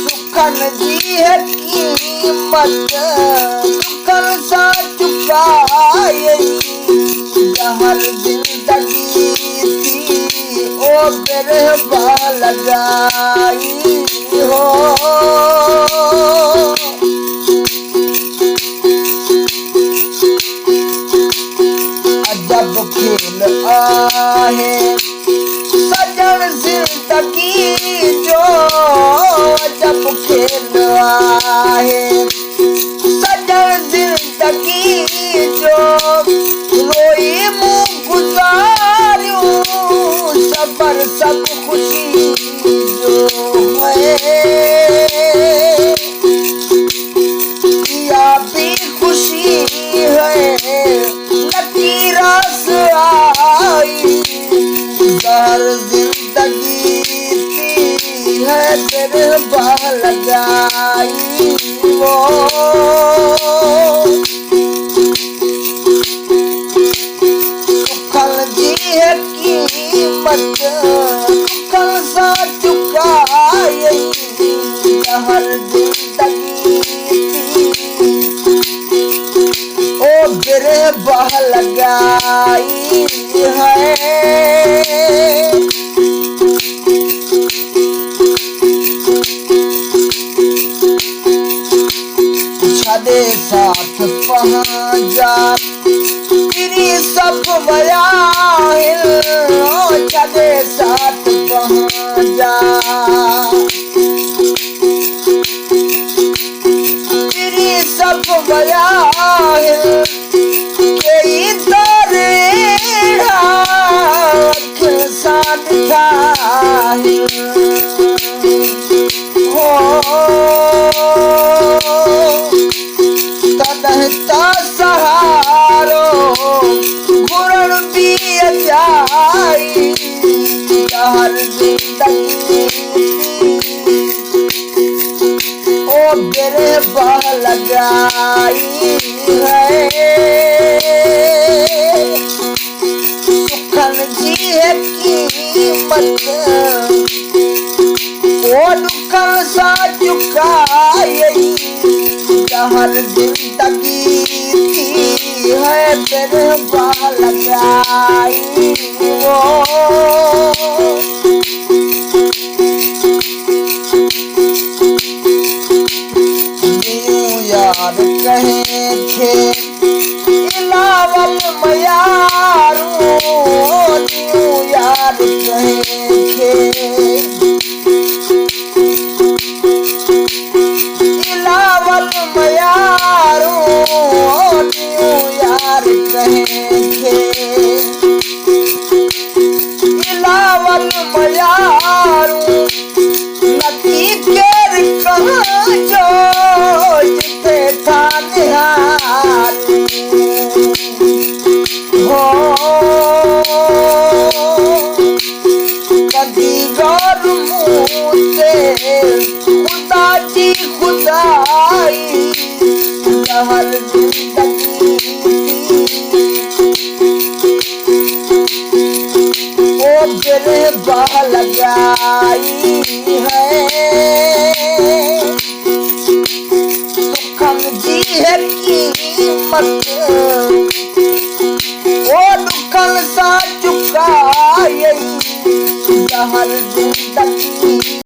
सुखन जी है कीमत दुखन सा चुकाई, जहर जिंदगी थी ओ बिरबा लगाई हो। अजब खेल आहे सजन जिंदगी जो, अजब खेल आहे सजन जिंदगी जो, रोई मुँह गुजारूं सबर सब खुशी जो है, या भी खुशी है नकीरस आई, जहर जिंदगी थी है बिरबा लगाई वो। सुखन जी है कीमत दुखन सा चुकाई, जहर जिंदगी ओ बिरबा लगाई है। छदे साथ पहुंचा तेरी सब बयान, छदे साथ पहुंचा तेरी सब बयान, यही दरेड़ा अखिल साथ था हो। तनहता सहारो घुरण भी जाई, जहर जिंदगी ओ बिरबा लगाई है। सुखन जी है कीमत ओ दुखन सा चुकाई, जहर जिंदगी थी है बिरबा लगाई वो। यार कहे थे इलावल मयारू, यार कहे थे इलावल मयारू, यार कहे थे इलावल मयारू, नदी केर कहाँ जो जिते था निहारू हो। कदी गौर मुँह से खुदा जी खुदाई, जहर जिंदगी ओ बिरबा लगाई है। सुखन जी है कीमत ओ दुखन सा चुकाई, जहर जिंदगी